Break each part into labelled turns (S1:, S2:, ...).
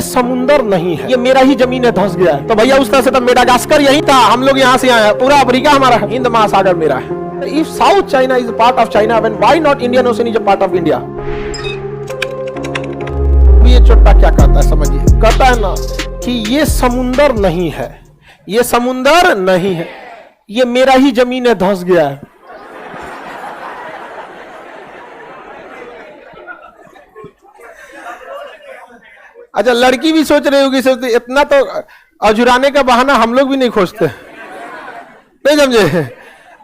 S1: समुंदर नहीं है, ये मेरा ही जमीन है, धंस गया है। तो भैया उस तरह से तो मेडागास्कर यही था, हम लोग यहाँ से आए, पूरा अफ्रीका हमारा है, हिंद महासागर मेरा है। If South China is a part of China, then why not Indian Ocean is a part of India? ये चोट्टा क्या कहता है समझिए, कहता है ना कि ये समुंदर नहीं है, ये समुंदर नहीं है, ये मेरा ही जमीन है, धंस गया है। अच्छा, लड़की भी सोच रही होगी, सोचती इतना तो अजुराने का बहाना हम लोग भी नहीं खोजते, नहीं समझे?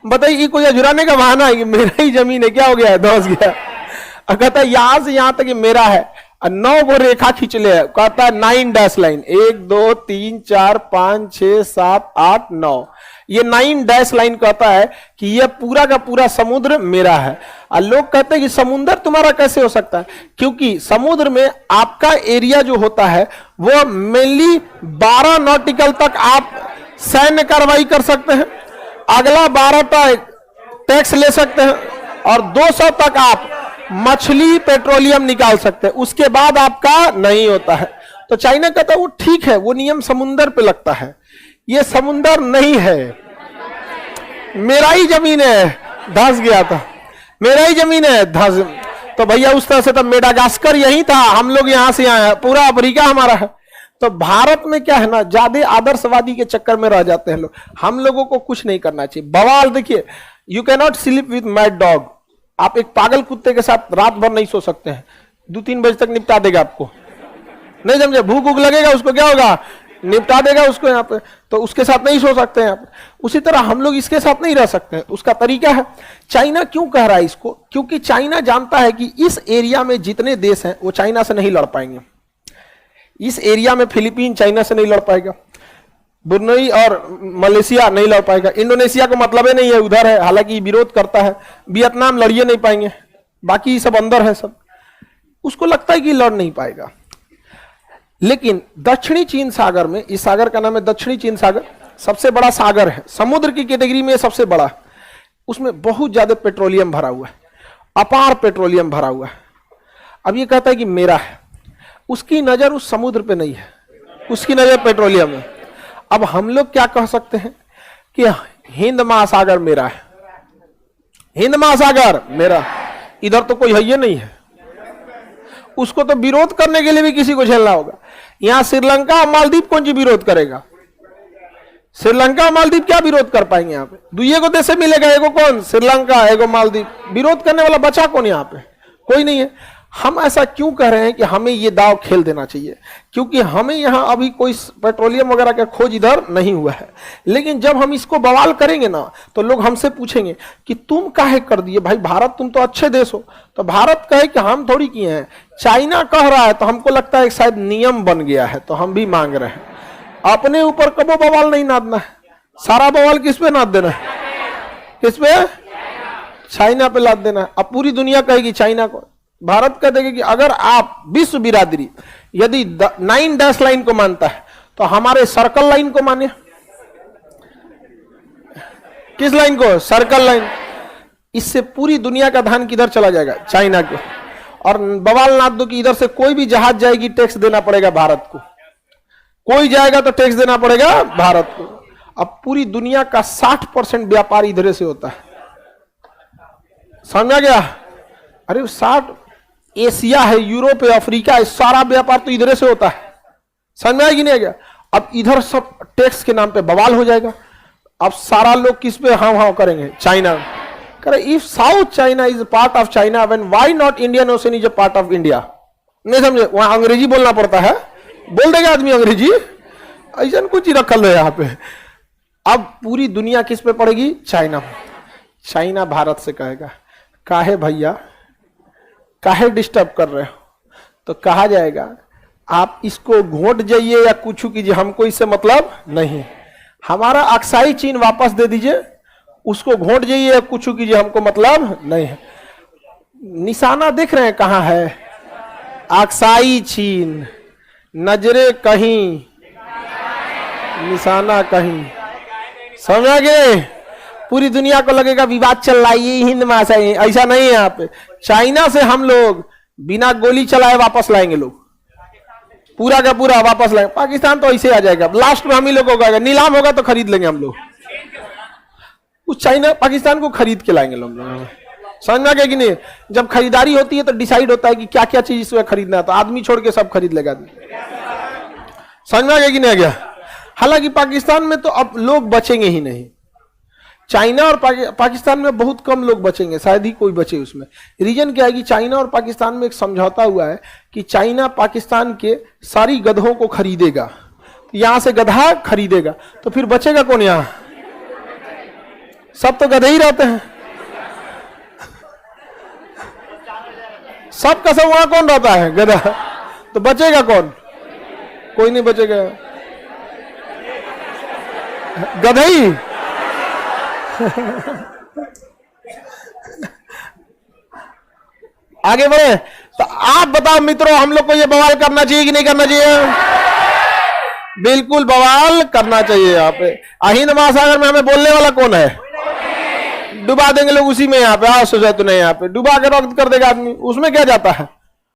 S1: बताइए, ये कोई अजुराने का बहाना है कि मेरा ही जमीन है, क्या हो गया है, धंस गया। कहता है यहां से यहां तक ये मेरा है, 9 गो रेखा खींच ले, कहता है 9 डैश लाइन, 1 2 3 4 5 6 7 8 9, ये 9 डैश लाइन कहता है कि ये पूरा का पूरा समुद्र मेरा है। और लोग कहते हैं कि समुद्र तुम्हारा कैसे हो सकता है, क्योंकि समुद्र में आपका एरिया जो होता है वो मेनली 12 नॉटिकल तक आप सैन्य कार्रवाई कर सकते हैं, अगला 12 तक टैक्स ले सकते हैं, और 200 तक आप मछली पेट्रोलियम निकाल सकते हैं, उसके बाद आपका नहीं होता है। तो चाइना कहता है वो ठीक है, वो नियम समुंदर पे लगता है, ये समुंदर नहीं है, मेरा ही जमीन है, धंस गया था, मेरा ही जमीन है, धंस। तो भैया उस तरह से तो मेडागास्कर यही था, हम लोग यहां से आए, पूरा अफ्रीका हमारा है। तो भारत में क्या है ना, ज्यादा आदर्शवादी के चक्कर में रह जाते हैं लोग, हम लोगों को कुछ नहीं करना चाहिए। बवाल देखिए, you can not sleep with mad dog, आप एक पागल कुत्ते के साथ रात भर नहीं सो सकते हैं, 2-3 बजे तक निपटा देगा आपको, नहीं समझे? भूख भूख लगेगा उसको, क्या होगा, निपटा देगा उसको यहाँ पे, तो उसके साथ नहीं सो सकते हैं यहाँ पे। उसी तरह हम लोग इसके साथ नहीं रह सकते हैं, उसका तरीका है। चाइना क्यों कह रहा है इसको, क्योंकि चाइना जानता है कि इस एरिया में जितने देश हैं वो चाइना से नहीं लड़ पाएंगे। इस एरिया में फिलीपीन चाइना से नहीं लड़ पाएगा, ब्रुनई और मलेशिया नहीं लड़ पाएगा, इंडोनेशिया को मतलब ही नहीं है, उधर है, हालांकि विरोध करता है, वियतनाम लड़िए नहीं पाएंगे, बाकी सब अंदर है सब, उसको लगता है कि लड़ नहीं पाएगा। लेकिन दक्षिणी चीन सागर में, इस सागर का नाम है दक्षिणी चीन सागर, सबसे बड़ा सागर है, समुद्र की कैटेगरी में सबसे बड़ा, उसमें बहुत ज्यादा पेट्रोलियम भरा हुआ है, अपार पेट्रोलियम भरा हुआ है। अब ये कहता है कि मेरा है, उसकी नजर उस समुद्र पे नहीं है, उसकी नजर पेट्रोलियम है। अब हम लोग क्या कह सकते हैं कि हिंद महासागर मेरा है, हिंद महासागर मेरा, इधर तो कोई है ही नहीं है, उसको तो विरोध करने के लिए भी किसी को झेलना होगा। यहां श्रीलंका और मालदीव कौन सी विरोध करेगा, श्रीलंका और मालदीव क्या विरोध कर पाएंगे? यहाँ पे दुइये को देश से मिलेगा, एगो कौन, श्रीलंका, एगो मालदीव, विरोध करने वाला बचा कौन यहाँ पे, कोई नहीं है। हम ऐसा क्यों कह रहे हैं कि हमें ये दाव खेल देना चाहिए, क्योंकि हमें यहाँ अभी कोई पेट्रोलियम वगैरह का खोज इधर नहीं हुआ है। लेकिन जब हम इसको बवाल करेंगे ना, तो लोग हमसे पूछेंगे कि तुम काहे कर दिए भाई, भारत तुम तो अच्छे देश हो। तो भारत कहे कि हम थोड़ी किए हैं, चाइना कह रहा है, तो हमको लगता है शायद नियम बन गया है, तो हम भी मांग रहे हैं। अपने ऊपर कबो बवाल नहीं नादना है, सारा बवाल किस पे नाद देना है, किस पे, चाइना पे लाद देना है। अब पूरी दुनिया कहेगी चाइना को, भारत कह देगा कि अगर आप विश्व बिरादरी यदि 9 डैश लाइन को मानता है तो हमारे सर्कल लाइन को माने। किस लाइन को, सर्कल लाइन। इससे पूरी दुनिया का ध्यान किधर चला जाएगा, चाइना को। और बवाल नाद दो कि इधर से कोई भी जहाज जाएगी टैक्स देना पड़ेगा भारत को, कोई जाएगा तो टैक्स देना पड़ेगा भारत को। अब पूरी दुनिया का 60% व्यापार इधर से होता है, समझा गया? अरे 60, एशिया है, यूरोप है, अफ्रीका है, सारा व्यापार तो इधर से होता है, समझ में आएगी नहीं गया? अब इधर सब टैक्स के नाम पे बवाल हो जाएगा। अब सारा लोग किस पे हाँ हाँ करेंगे, चाइना करे। If south China is part of China, when why not Indian ocean is a part of India? नहीं समझे? वहां अंग्रेजी बोलना पड़ता है, बोल देगा आदमी अंग्रेजी, ऐसा कुछ ही रखल है यहाँ पे। अब पूरी दुनिया किस पे पड़ेगी, चाइना। चाइना भारत से कहेगा काहे भैया, काहे डिस्टर्ब कर रहे हो? तो कहा जाएगा आप इसको घोट जाइए या कुछ कीजिए, हमको इससे मतलब नहीं, हमारा अक्साई चीन वापस दे दीजिए, उसको घोट जाइए या कुछ कीजिए, हमको मतलब नहीं है। निशाना देख रहे हैं कहां है, अक्साई चीन, नजरे कहीं, निशाना कहीं, समझ गए? पूरी दुनिया को लगेगा विवाद चल रहा है, ये हिंद महासागर, ऐसा नहीं है। यहाँ पे चाइना से हम लोग बिना गोली चलाए वापस लाएंगे लोग, पूरा का पूरा वापस लाएंगे। पाकिस्तान तो ऐसे आ जाएगा, लास्ट में हम ही लोग को आएगा, नीलाम होगा तो खरीद लेंगे हम लोग। उस चाइना पाकिस्तान को खरीद के लाएंगे लोग, समझ में आ गया कि नहीं। जब खरीदारी होती है तो डिसाइड होता है कि क्या क्या चीज इसमें खरीदना है, तो आदमी छोड़ के सब खरीद लेगा। समझ में आ गया कि नहीं आ गया। हालांकि पाकिस्तान में तो अब लोग बचेंगे ही नहीं, चाइना और पाकिस्तान में बहुत कम लोग बचेंगे, शायद ही कोई बचे उसमें। रीजन क्या है कि चाइना और पाकिस्तान में एक समझौता हुआ है कि चाइना पाकिस्तान के सारी गधों को खरीदेगा, यहां से गधा खरीदेगा, तो फिर बचेगा कौन यहां? सब तो गधे ही रहते हैं, सब का सब वहां कौन रहता है? गधा। तो बचेगा कौन? कोई नहीं बचेगा, गधा ही। आगे बढ़े तो आप बताओ मित्रों, हम लोग को ये बवाल करना चाहिए कि नहीं करना चाहिए? बिल्कुल बवाल करना चाहिए। यहाँ पे हिंद महासागर में हमें बोलने वाला कौन है? डुबा देंगे लोग उसी में। यहाँ पे आओ सोचा तो नहीं, यहाँ पे डुबा के रक्त कर देगा आदमी, उसमें क्या जाता है?